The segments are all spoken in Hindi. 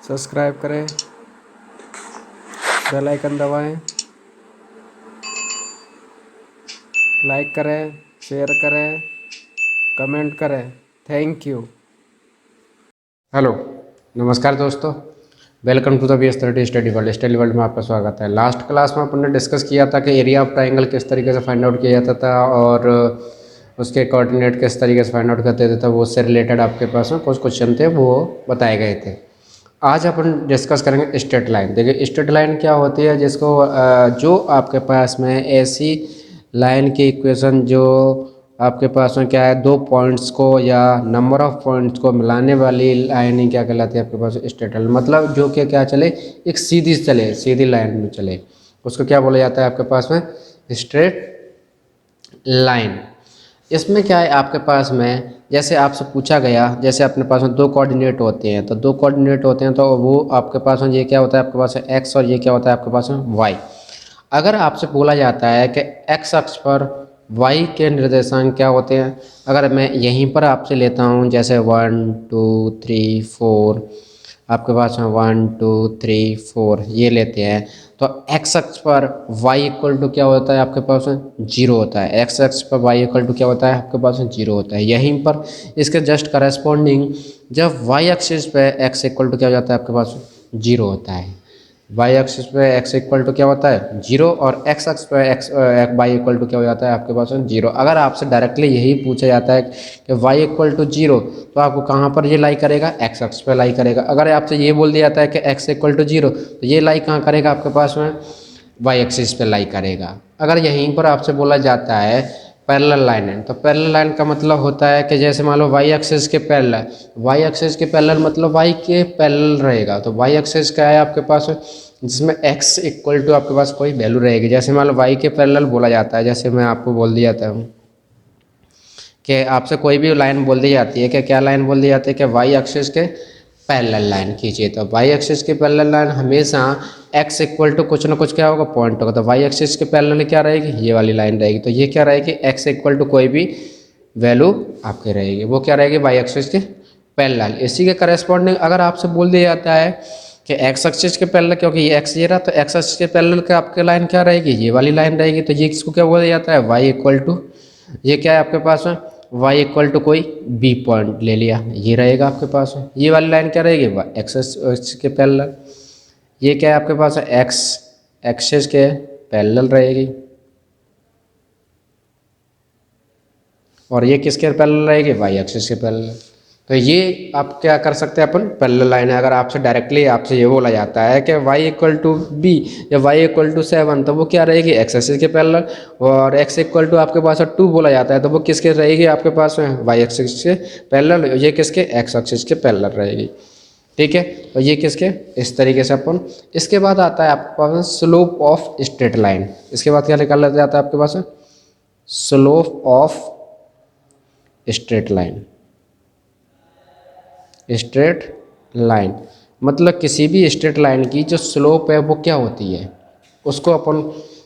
सब्सक्राइब करें, बेल आइकन दबाएं, लाइक करें, शेयर करें, कमेंट करें। Thank you. हेलो, नमस्कार दोस्तों, welcome to the BS30 study world में आपका स्वागत है। लास्ट क्लास में अपन ने डिस्कस किया था कि एरिया ऑफ ट्राइंगल किस तरीके से फाइंड आउट किया जाता था और उसके कोऑर्डिनेट किस तरीके से फाइंड आउट करते थे। तो वो उससे रिलेटेड आपके पास में कुछ क्वेश्चन थे, वो बताए गए थे। आज अपन डिस्कस करेंगे स्ट्रेट लाइन। देखिए स्ट्रेट लाइन क्या होती है, जिसको जो आपके पास में ऐसी लाइन की इक्वेशन जो आपके पास में क्या है, दो पॉइंट्स को या नंबर ऑफ पॉइंट्स को मिलाने वाली लाइन ही क्या कहलाती है आपके पास स्ट्रेट लाइन। मतलब जो कि क्या चले, एक सीधी चले, सीधी लाइन में चले, उसको क्या बोला जाता है आपके पास में, स्ट्रेट लाइन। इसमें क्या है आपके पास में, जैसे आपसे पूछा गया, जैसे अपने पास में दो कोऑर्डिनेट होते हैं, तो दो कोऑर्डिनेट होते हैं तो वो आपके पास में ये क्या होता है आपके पास में एक्स, और ये क्या होता है आपके पास में वाई। अगर आपसे बोला जाता है कि एक्स अक्ष पर वाई के निर्देशांक क्या होते हैं, अगर मैं यहीं पर आपसे लेता हूँ, जैसे 1 2 3 4 आपके पास में 1 2 3 4 ये लेते हैं, तो एक्स अक्ष पर y इक्वल टू क्या होता है आपके पास में, जीरो होता है। एक्स अक्ष पर y इक्वल टू क्या होता है आपके पास में, जीरो होता है। यहीं पर इसके जस्ट करस्पॉन्डिंग जब y एक्सिस पे x इक्वल टू क्या हो जाता है आपके पास में, जीरो होता है। y एक्सिस पे x इक्वल टू क्या होता है, जीरो, और x अक्ष पे y इक्वल टू क्या हो जाता है आपके पास में, जीरो। अगर आपसे डायरेक्टली यही पूछा जाता है कि y इक्वल टू जीरो, तो आपको कहाँ पर ये लाई करेगा, x अक्ष पे लाई करेगा। अगर आपसे ये बोल दिया जाता है कि x इक्वल टू जीरो, तो ये लाई कहाँ करेगा आपके पास में, y एक्सिस पे लाई करेगा। अगर यहीं पर आपसे बोला जाता है पैरेलल लाइन है, तो पैरेलल लाइन का मतलब होता है कि जैसे मान लो y एक्सिस के पैरेलल, y एक्सिस के पैरेलल मतलब y के पैरेलल रहेगा। तो y एक्सिस क्या है आपके पास, जिसमें x इक्वल टू आपके पास कोई वैल्यू रहेगी। जैसे मान लो y के पैरेलल बोला जाता है, जैसे मैं आपको बोल दिया जाता हूँ कि आपसे कोई भी लाइन बोल दी जाती है कि क्या लाइन बोल दी जाती है कि y एक्सिस के पैरेलल लाइन खींचिए, तो y एक्सिस के पैरेलल लाइन हमेशा x इक्वल टू कुछ ना कुछ क्या होगा, पॉइंट होगा। तो y एक्सिस के पैरेलल क्या रहेगी, ये वाली लाइन रहेगी। तो ये क्या रहेगी, x इक्वल टू कोई भी वैल्यू आपकी रहेगी, वो क्या रहेगी, y एक्सिस के पैरेलल। इसी के करस्पॉन्डिंग अगर आपसे बोल दिया जाता है कि x एक्सिस के पैरेलल, क्योंकि ये x ये रहा, तो x एक्सिस के पैरेलल का आपके लाइन क्या रहेगी, ये वाली लाइन रहेगी। तो ये किसको क्या बोला जाता है, y इक्वल टू, ये क्या है आपके पास में, y इक्वल टू कोई b पॉइंट ले लिया, ये रहेगा आपके पास में। ये वाली लाइन क्या रहेगी, एक्सिस के पैरेलल। ये क्या है आपके पास है, x एक्सिस के पैरेलल रहेगी, और ये किसके पैरेलल रहेगी, y एक्सिस के पैरेलल। तो ये आप क्या कर सकते हैं अपन, पैरेलल लाइन है। अगर आपसे डायरेक्टली आपसे ये बोला जाता है कि y इक्वल टू बी या y इक्वल टू 7, तो वो क्या रहेगी, x एक्सिस के पैरेलल। और x इक्वल टू आपके पास 2 बोला जाता है, तो वो किसके रहेगी आपके पास में, y एक्सिस के पैरेलल। ये किसके, x एक्सिस के पैरेलल रहेगी। ठीक है, तो ये किसके, इस तरीके से अपन। इसके बाद आता है आपके पास स्लोप ऑफ स्ट्रेट लाइन। इसके बाद क्या निकाला जाता है आपके पास, slope of straight line. Straight line मतलब किसी भी स्ट्रेट लाइन की जो स्लोप है वो क्या होती है, उसको अपन,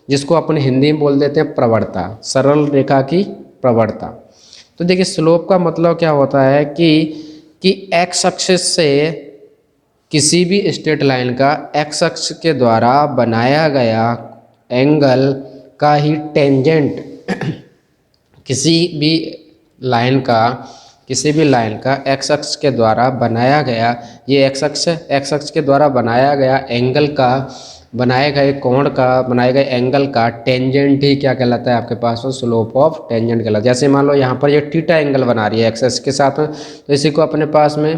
जिसको अपन हिंदी में बोल देते हैं प्रवणता, सरल रेखा की प्रवणता। तो देखिए स्लोप का मतलब क्या होता है कि एक्स एक्सिस से किसी भी स्ट्रेट लाइन का एक्स अक्ष के द्वारा बनाया गया एंगल का ही टेंजेंट किसी भी लाइन का, किसी भी लाइन का एक्स अक्ष के द्वारा बनाया गया, ये एक्स अक्ष के द्वारा बनाया गया एंगल का, बनाए गए कोण का, बनाए गए एंगल का टेंजेंट ही क्या कहलाता है आपके पास में, स्लोप ऑफ टेंजेंट कहलाता है। जैसे मान लो यहाँ पर ये थीटा एंगल बना रही है एक्स अक्ष के साथ में, तो इसी को अपने पास में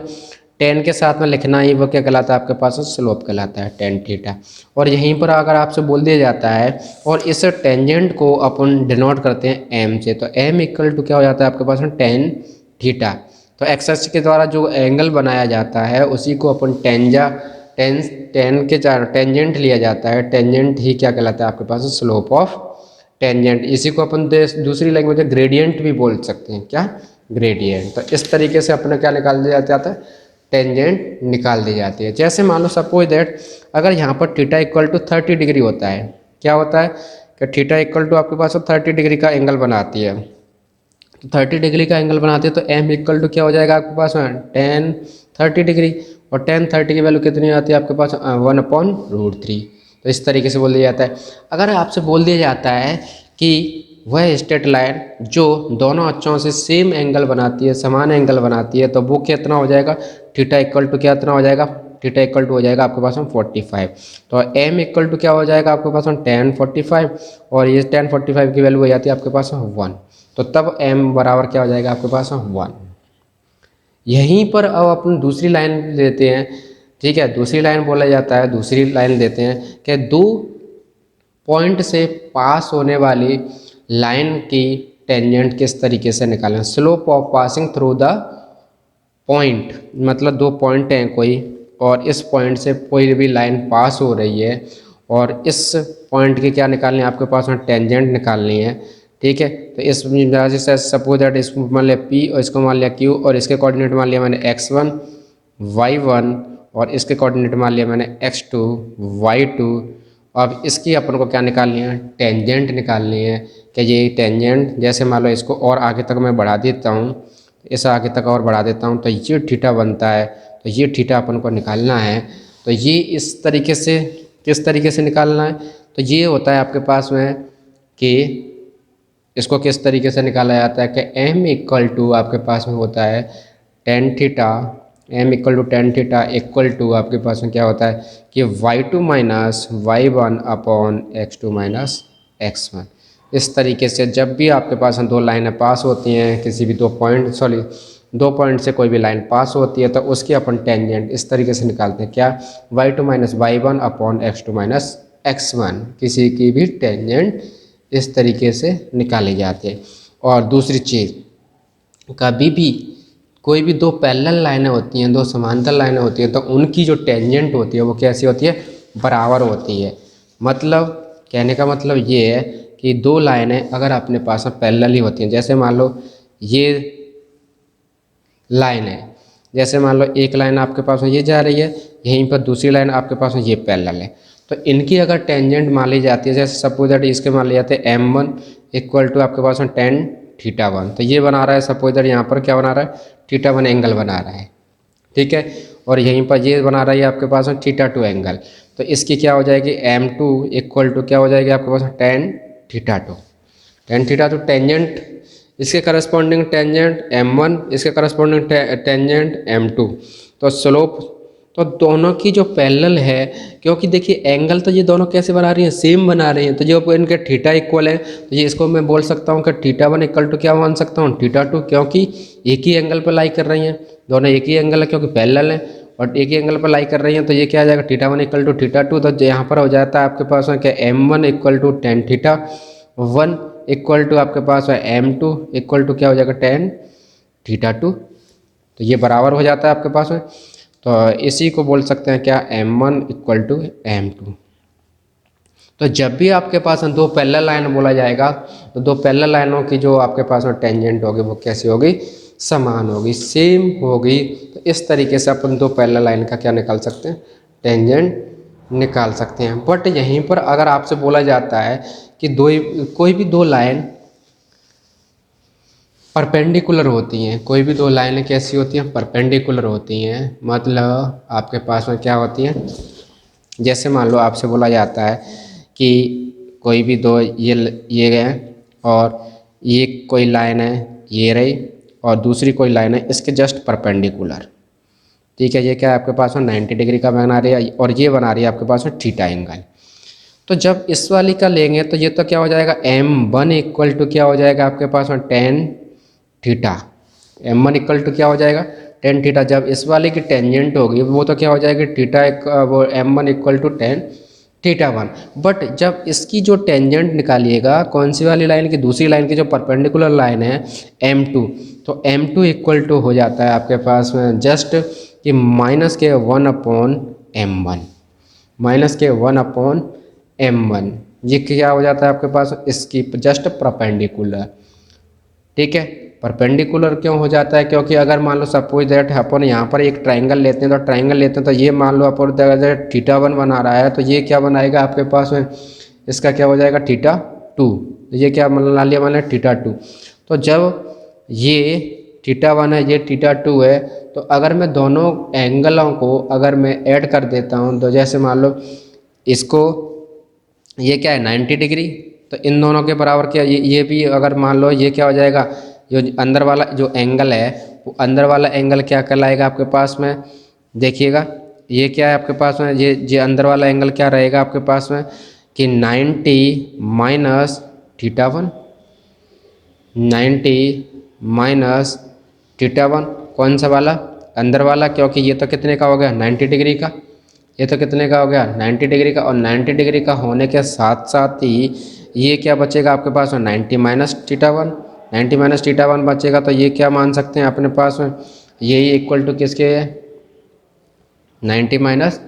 टेन के साथ में लिखना ही वो क्या कहलाता है आपके पास में, स्लोप कहलाता है, टेन थीटा। और यहीं पर अगर आपसे बोल दिया जाता है और इस टेंजेंट को अपन डिनोट करते हैं एम से, तो एम इक्वल टू क्या हो जाता है आपके पास में, टेन थीटा। तो एक्स अक्ष के द्वारा जो एंगल बनाया जाता है उसी को अपन टेन के टेंजेंट लिया जाता है, टेंजेंट ही क्या कहलाता है आपके पास, स्लोप ऑफ टेंजेंट। इसी को अपन दूसरी लैंग्वेज में ग्रेडियंट भी बोल सकते हैं, क्या, ग्रेडियंट। तो इस तरीके से अपने क्या निकाल दिया जाता है, टेंजेंट निकाल दी जाती है। जैसे मान लो सपोज दैट अगर यहाँ पर थीटा इक्वल टू 30 डिग्री होता है, क्या होता है कि थीटा इक्वल टू आपके पास 30 डिग्री का एंगल बनाती है, तो 30 डिग्री का एंगल बनाते हैं, तो एम इक्वल टू क्या हो जाएगा आपके पास में, टेन 30 डिग्री, और tan 30 की वैल्यू कितनी आती है आपके पास 1/√3। तो इस तरीके से बोल दिया जाता है। अगर आपसे बोल दिया जाता है कि वह स्ट्रेट लाइन जो दोनों अक्षों से सेम एंगल बनाती है, समान एंगल बनाती है, तो वो कितना हो जाएगा, थीटा इक्वल टू क्या इतना हो जाएगा, थीटा इक्वल टू हो जाएगा आपके पास में 45। तो m इक्वल टू क्या हो जाएगा आपके पास में tan 45, और ये tan 45 की वैल्यू हो जाती है आपके पास में 1। तो तब m बराबर क्या हो जाएगा आपके पास में 1। यहीं पर अब अपन दूसरी लाइन लेते हैं, ठीक है, दूसरी लाइन बोला जाता है, दूसरी लाइन देते हैं कि दो पॉइंट से पास होने वाली लाइन की टेंजेंट किस तरीके से निकालें। Slope of passing through the point, मतलब दो पॉइंट हैं कोई, और इस पॉइंट से कोई भी लाइन पास हो रही है, और इस पॉइंट की क्या निकालनी है आपके पास में, टेंजेंट निकालनी है, ठीक है। तो इस वजह से सपोज दैट इसको मान लिया P और इसको मान लिया Q, और इसके कोऑर्डिनेट मान लिया मैंने x1 y1, और इसके कोऑर्डिनेट मान लिया मैंने x2 y2। अब इसकी अपन को क्या निकालनी है, टेंजेंट निकालनी है, कि ये टेंजेंट जैसे मान लो इसको और आगे तक मैं बढ़ा देता हूँ, इस आगे तक और बढ़ा देता हूँ, तो ये थीटा बनता है। तो ये थीटा अपन को निकालना है। तो ये इस तरीके से किस तरीके से निकालना है, तो ये होता है आपके पास में कि इसको किस तरीके से निकाला जाता है कि m इक्वल टू आपके पास में होता है tan theta, m equal to tan theta equal to आपके पास में क्या होता है कि y2 minus y1 upon x2 minus x1। इस तरीके से जब भी आपके पास दो लाइनें पास होती हैं, किसी भी दो पॉइंट से कोई भी लाइन पास होती है, तो उसकी अपन टेंजेंट इस तरीके से निकालते हैं, क्या, y2 minus y1 upon x2 minus x1। किसी की भी टेंजेंट इस तरीके से निकाले जाते हैं। और दूसरी चीज़, कभी भी कोई भी दो पैरेलल लाइनें होती हैं, दो समांतर लाइनें होती हैं, तो उनकी जो टेंजेंट होती है वो कैसी होती है, बराबर होती है। मतलब कहने का मतलब ये है कि दो लाइनें अगर अपने पास में पैरेलल ही होती हैं, जैसे मान लो ये लाइन है, जैसे मान लो एक लाइन आपके पास में ये जा रही है, यहीं पर दूसरी लाइन आपके पास में ये पैरेलल है, तो इनकी अगर टेंजेंट मान ली जाती है, जैसे सपोज दैट इसके मान लिया जाते हैं m1 इक्वल टू आपके पास में tan थीटा 1। तो ये बना रहा है सपोज दैट यहाँ पर क्या बना रहा है, थीटा 1 एंगल बना रहा है, ठीक है। और यहीं पर ये बना रहा है आपके पास में थीटा 2 एंगल। तो इसकी क्या हो जाएगी, m2 इक्वल टू क्या हो जाएगी आपके पास में tan theta 2। tan theta 2 tangent, इसके करस्पॉन्डिंग टेंजेंट m1, इसके करस्पॉन्डिंग टेंजेंट m2। तो स्लोप तो दोनों की जो पैरेलल है, क्योंकि देखिए एंगल तो ये दोनों कैसे बना रही हैं, सेम बना रही हैं, तो जो इनके थीटा इक्वल है, तो ये इसको मैं बोल सकता हूँ कि थीटा 1 इक्वल टू क्या मान सकता हूँ, थीटा 2, क्योंकि एक ही एंगल पर लाई कर रही हैं, दोनों एक ही एंगल है क्योंकि पैरेलल है और एक ही एंगल पर लाई कर रही हैं। तो ये क्या आ जाएगा, थीटा 1 इक्वल टू थीटा 2। तो यहाँ पर हो जाता है आपके पास में क्या, m1 equal to tan theta 1 equal to आपके पास है m2 इक्वल टू क्या हो जाएगा tan थीटा 2। तो ये बराबर हो जाता है आपके पास में। तो इसी को बोल सकते हैं क्या, m1 इक्वल टू m2। तो जब भी आपके पास दो पैरेलल लाइन बोला जाएगा, तो दो पैरेलल लाइनों की जो आपके पास में टेंजेंट होगी वो कैसी होगी, समान होगी, सेम होगी। तो इस तरीके से अपन दो पैरेलल लाइन का क्या निकाल सकते हैं, टेंजेंट निकाल सकते हैं। बट यहीं पर अगर आपसे बोला जाता है कि कोई भी दो लाइन परपेंडिकुलर होती हैं, कोई भी दो लाइनें कैसी होती हैं, परपेंडिकुलर होती हैं, मतलब आपके पास में क्या होती हैं, जैसे मान लो आपसे बोला जाता है कि कोई भी दो ये है और ये कोई लाइन है, ये रही, और दूसरी कोई लाइन है इसके जस्ट परपेंडिकुलर, ठीक है। ये क्या है आपके पास में 90 डिग्री का बना रही है, और ये बना रही है आपके पास में थीटा एंगल। तो जब इस वाली का लेंगे तो ये तो क्या हो जाएगा, m1 इक्वल टू क्या हो जाएगा आपके पास में tan theta, m1 equal to क्या हो जाएगा tan थीटा। जब इस वाले की टेंजेंट होगी वो तो क्या हो जाएगी थीटा, वो m1 equal to tan theta 1। But जब इसकी जो टेंजेंट निकालिएगा कौन सी वाली लाइन की, दूसरी लाइन की जो परपेंडिकुलर लाइन है m2, तो m2 इक्वल टू हो जाता है आपके पास में जस्ट कि माइनस के 1 अपॉन m1, माइनस के 1 अपॉन m1। ये क्या हो जाता है आपके पास, इसकी जस्ट परपेंडिकुलर, ठीक है। परपेंडिकुलर क्यों हो जाता है, क्योंकि अगर मान लो सपोज दैट अपन यहाँ पर एक ट्राइंगल लेते हैं, तो ट्राइंगल लेते हैं तो ये मान लो अपन थीटा 1 बना रहा है, तो ये क्या बनाएगा आपके पास में, इसका क्या हो जाएगा थीटा 2। तो ये क्या मान लिया, मान लिया थीटा 2। तो जब ये θ1 है, ये θ2 है। तो अगर मैं दोनों एंगलों को अगर मैं ऐड कर देता हूँ, तो जैसे मान लो इसको, ये क्या है 90 डिग्री, तो इन दोनों के बराबर क्या, ये भी अगर मान लो ये क्या हो जाएगा, जो अंदर वाला जो एंगल है वो अंदर वाला एंगल क्या कहलाएगा आपके पास में, देखिएगा ये क्या है आपके पास में, ये अंदर वाला एंगल क्या रहेगा आपके पास में कि 90 माइनस θ1, 90 माइनस θ1, कौन सा वाला, अंदर वाला, क्योंकि ये तो कितने का हो गया 90 डिग्री का, ये तो कितने का हो गया 90 डिग्री का, और 90 डिग्री का होने के साथ साथ ही ये क्या बचेगा आपके पास में 90 माइनस θ1, 90 माइनस θ1 बचेगा। तो ये क्या मान सकते हैं अपने पास में, यही इक्वल टू किसके है 90 माइनस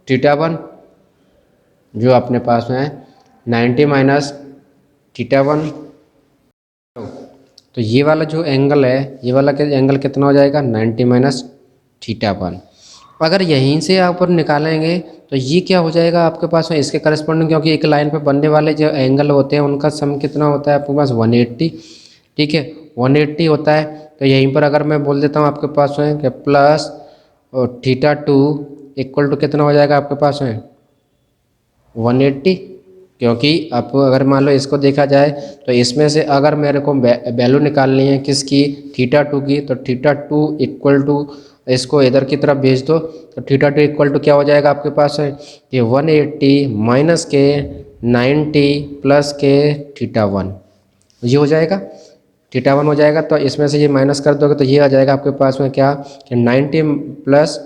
θ1, जो अपने पास में है 90 माइनस θ1। तो ये वाला जो एंगल है, ये वाला एंगल कितना हो जाएगा 90 माइनस θ1। अगर यहीं से आप निकालेंगे तो ये क्या हो जाएगा आपके पास में इसके करस्पॉन्डिंग, क्योंकि एक लाइन पे बनने वाले जो एंगल होते हैं उनका सम कितना होता है आपके पास 180, ठीक है 180 होता है। तो यहीं पर अगर मैं बोल देता हूँ आपके पास में कि प्लस और θ2 इक्वल टू कितना हो जाएगा आपके पास में 180, क्योंकि अब अगर मान लो इसको देखा जाए तो इसमें से अगर मेरे को वैल्यू निकालनी है किसकी θ2 की, तो θ2 इक्वल टू इसको इधर की तरफ भेज दो, तो θ2 इक्वल टू क्या हो जाएगा आपके पास है कि 180 माइनस के 90 प्लस के θ1, ये हो जाएगा θ1 हो जाएगा। तो इसमें से ये माइनस कर दोगे तो ये आ जाएगा आपके पास में क्या कि 90 प्लस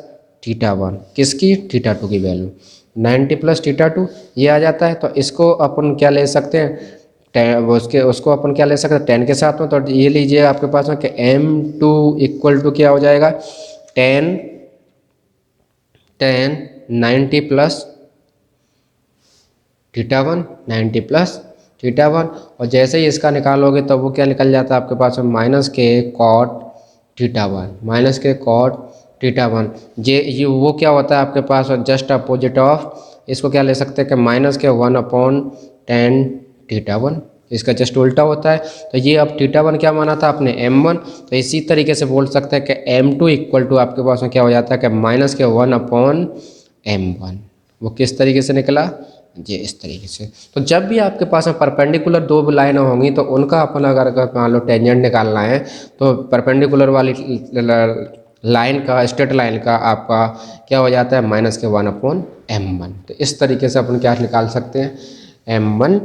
θ1 किसकी θ2 की वैल्यू 90 प्लस θ2 ये आ जाता है। तो इसको अपन क्या ले सकते हैं उसको अपन क्या ले सकते हैं 10 के साथ में, तो ये लीजिए आपके पास में कि m2 इक्वल टू क्या हो जाएगा 10 90 प्लस θ1, 90 प्लस θ1, और जैसे ही इसका निकालोगे तो वो क्या निकल जाता है आपके पास में माइनस के कॉट θ1, माइनस के कॉट θ1। ये वो क्या होता है आपके पास जस्ट अपोजिट ऑफ, इसको क्या ले सकते हैं कि माइनस के 1/10 θ1, इसका जस्ट उल्टा होता है। तो ये अब θ1 क्या माना था आपने m1, तो इसी तरीके से बोल सकते हैं कि m2 इक्वल टू आपके पास में क्या हो जाता है कि माइनस के 1/m1। वो किस तरीके से निकला, ये इस तरीके से। तो जब भी आपके पास में परपेंडिकुलर दो लाइन होंगी तो उनका अपन अगर मान लो टेंजेंट निकालना है तो परपेंडिकुलर वाली लाइन का, स्ट्रेट लाइन का आपका क्या हो जाता है माइनस के 1/m1। तो इस तरीके से अपन क्या निकाल सकते हैं m1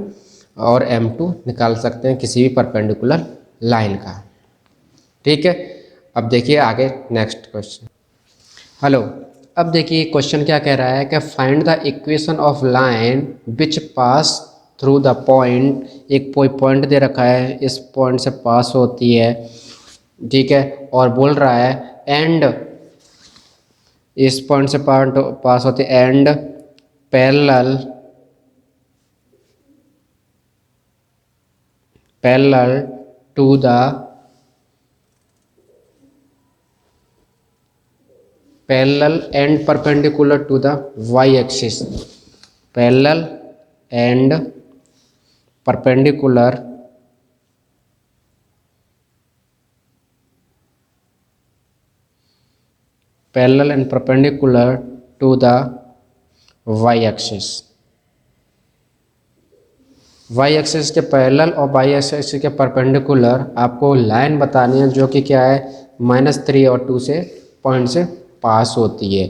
और m2 निकाल सकते हैं किसी भी परपेंडिकुलर लाइन का, ठीक है। अब देखिए आगे नेक्स्ट क्वेश्चन। हेलो, अब देखिए क्वेश्चन क्या कह रहा है कि find the equation of line which pass through the point, एक पॉइंट दे रखा है, इस पॉइंट से पास होती है, ठीक है, और बोल रहा है एंड, इस पॉइंट से पास होती है and parallel to the parallel and perpendicular to the y-axis, parallel and perpendicular to the y-axis, y-axis के पैरेलल और y-axis के परपेंडिकुलर आपको लाइन बतानी है जो कि क्या है -3 और 2 से पॉइंट से पास होती है।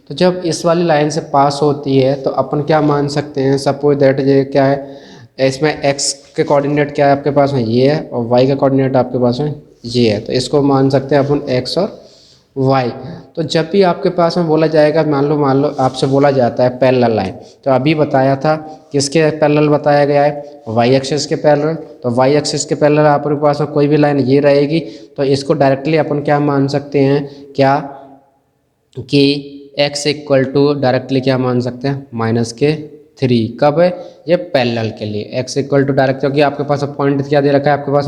तो जब इस वाली लाइन से पास होती है तो अपन क्या मान सकते हैं, सपोज दैट ये क्या है, इसमें x के कोऑर्डिनेट क्या है आपके पास में ये है और y का कोऑर्डिनेट आपके पास में ये है, तो इसको मान सकते हैं अपन x और y। तो जब भी आपके पास में बोला जाएगा, मान लो आपसे बोला जाता है पैरेलल लाइन, तो अभी बताया था किसके पैरेलल बताया गया है वाई एक्सिस के पैरेलल। तो वाई एक्सिस के पैरेलल आपके पास में कोई भी लाइन ये रहेगी तो इसको डायरेक्टली अपन क्या मान सकते हैं क्या कि x इक्वल टू डायरेक्टली क्या मान सकते हैं -3। कब है ये पैरेलल के लिए x इक्वल टू डायरेक्ट, क्योंकि आपके पास पॉइंट क्या दे रखा है आपके पास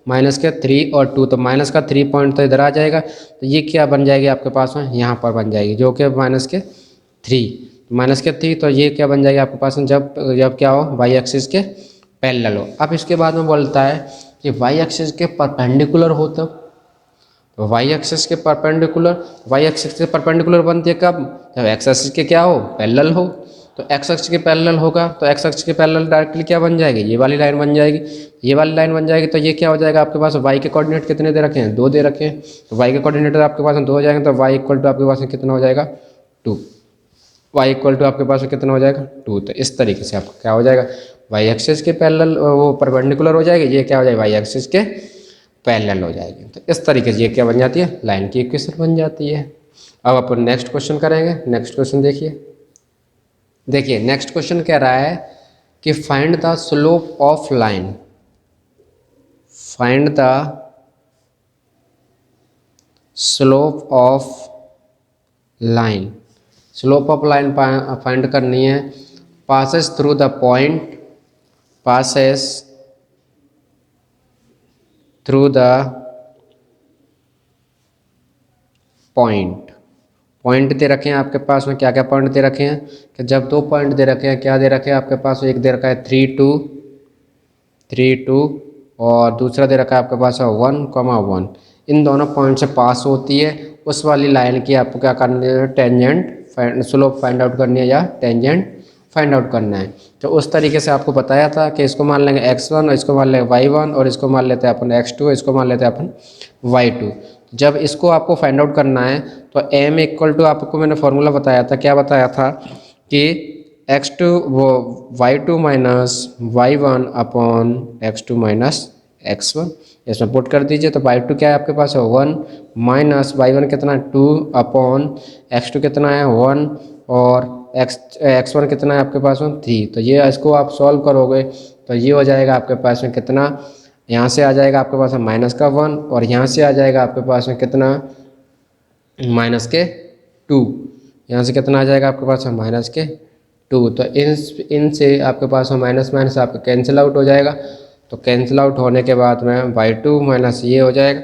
-3 और 2, तो -3 पॉइंट तो इधर आ जाएगा, तो ये क्या बन जाएगी आपके पास में यहाँ पर बन जाएगी जो कि -3 तो ये क्या बन जाएगी आपके पास में जब क्या हो वाई एक्सिस के पैरेलल हो। अब इसके बाद में बोलता है कि वाई एक्सिस के परपेंडिकुलर हो तब। तो वाई एक्सिस के परपेंडिकुलर बनती है कब, जब एक्स एक्सिस के क्या हो, पैरेलल हो। तो एक्स एक्सिस के पैरेलल होगा तो एक्स एक्सिस के पैरेलल डायरेक्टली क्या बन जाएगी, ये वाली लाइन बन जाएगी। ये वाली लाइन बन जाएगी तो ये क्या हो जाएगा आपके पास, वाई के कोऑर्डिनेट कितने दे रखे हैं, 2 दे रखे हैं। तो वाई के कोऑर्डिनेट आपके पास 2 हो जाएंगे तो वाई इक्वल टू आपके पास कितना हो जाएगा, 2। वाई इक्वल टू आपके पास कितना हो जाएगा, 2। तो इस तरीके से आपका क्या हो जाएगा, वाई एक्सिस के पैरेलल वो परपेंडिकुलर हो जाएगी, ये क्या हो जाएगा, वाई एक्सिस के पैरेलल हो जाएगी। तो इस तरीके से ये क्या बन जाती है, लाइन की इक्वेशन बन जाती है। अब अपन नेक्स्ट क्वेश्चन करेंगे। नेक्स्ट क्वेश्चन देखिए नेक्स्ट क्वेश्चन कह रहा है कि find the slope of line, find the slope of line. Slope of line find करनी है। Passes through the point, passes through the point. Point दे रखे हैं आपके पास में, क्या क्या पॉइंट दे रखे हैं, कि जब 2 पॉइंट दे रखे हैं, क्या दे रखे हैं आपके पास, एक दे रखा है 3 2 और दूसरा दे रखा है आपके पास 1, 1। इन दोनों पॉइंट से पास होती है उस वाली लाइन की आपको क्या करनी है, टेंजेंट स्लोप फाइंड आउट करनी है या टेंजेंट फाइंड आउट करना है। तो उस तरीके से आपको बताया था कि इसको मान लेंगे x1 और इसको मान लेंगे y1 और इसको मान लेते हैं अपन x2, इसको मान लेते हैं अपन y2। जब इसको आपको फाइंड आउट करना है तो m इक्वल टू आपको मैंने फॉर्मूला बताया था, क्या बताया था कि x2 वो y2 minus y1 upon x2 minus x1। इसमें पुट कर दीजिए तो y2 क्या है आपके पास है 1 माइनस y1 कितना है 2 अपॉन x2 कितना है 1 और x1 कितना है आपके पास में 3। तो ये इसको आप सॉल्व करोगे तो ये हो जाएगा आपके पास में कितना, यहाँ से आ जाएगा आपके पास में माइनस का 1 और यहाँ से आ जाएगा आपके पास में कितना, माइनस के 2। यहाँ से कितना आ जाएगा आपके पास में माइनस के 2। तो इन से आपके पास में माइनस माइनस आपका कैंसिल आउट हो जाएगा। तो कैंसिल आउट होने के बाद में y2 माइनस ये हो जाएगा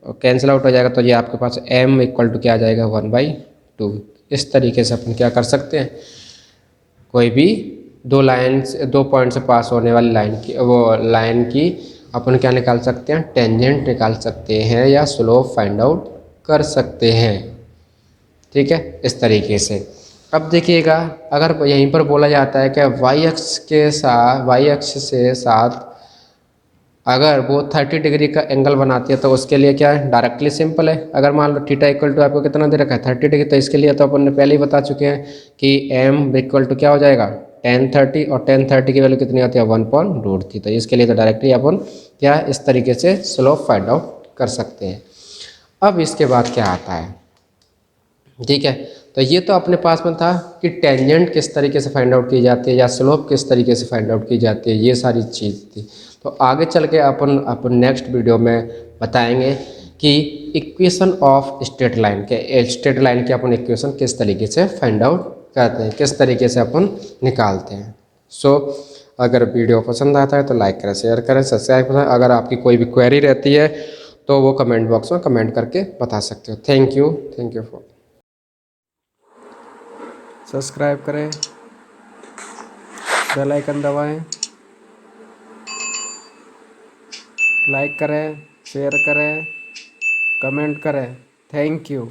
और कैंसिल आउट हो जाएगा तो ये आपके पास m इक्वल टू क्या आ जाएगा 1/2। इस तरीके से अपन क्या कर सकते हैं, कोई भी 2 पॉइंट से पास होने वाली लाइन की, वो लाइन की अपन क्या निकाल सकते हैं, टेंजेंट निकाल सकते हैं या स्लोप फाइंड आउट कर सकते हैं। ठीक है, इस तरीके से। अब देखिएगा अगर यहीं पर बोला जाता है कि वाई एक्स से साथ अगर वो 30 डिग्री का एंगल बनाती है तो उसके लिए क्या है, डायरेक्टली सिंपल है। अगर मान लो थीटा इक्वल टू आपको कितना दे रखा है 30 डिग्री, तो इसके लिए तो अपन ने पहले ही बता चुके हैं कि m इक्वल टू क्या हो जाएगा tan 30 और tan 30 की वैल्यू कितनी आती है 1/√3। तो इसके लिए तो डायरेक्टली अपन क्या इस तरीके से स्लोप फाइंड आउट कर सकते हैं। अब इसके बाद क्या आता है, ठीक है, तो ये तो अपने पास में था कि टेंजेंट किस तरीके से फाइंड आउट की जाती है या स्लोप किस तरीके से फाइंड आउट की जाती है, ये सारी चीज़ थी। तो आगे चल के अपन नेक्स्ट वीडियो में बताएंगे कि इक्वेशन ऑफ स्ट्रेट लाइन की अपन इक्वेशन किस तरीके से फाइंड आउट करते हैं, किस तरीके से अपन निकालते हैं। सो अगर वीडियो पसंद आता है तो लाइक करें, शेयर करें, सब्सक्राइब करें। अगर आपकी कोई भी क्वेरी रहती है तो वो कमेंट बॉक्स में कमेंट करके बता सकते हो। थैंक यू फॉर सब्सक्राइब करें, बेल आइकन दबाएं, लाइक करें, शेयर करें, कमेंट करें। Thank you.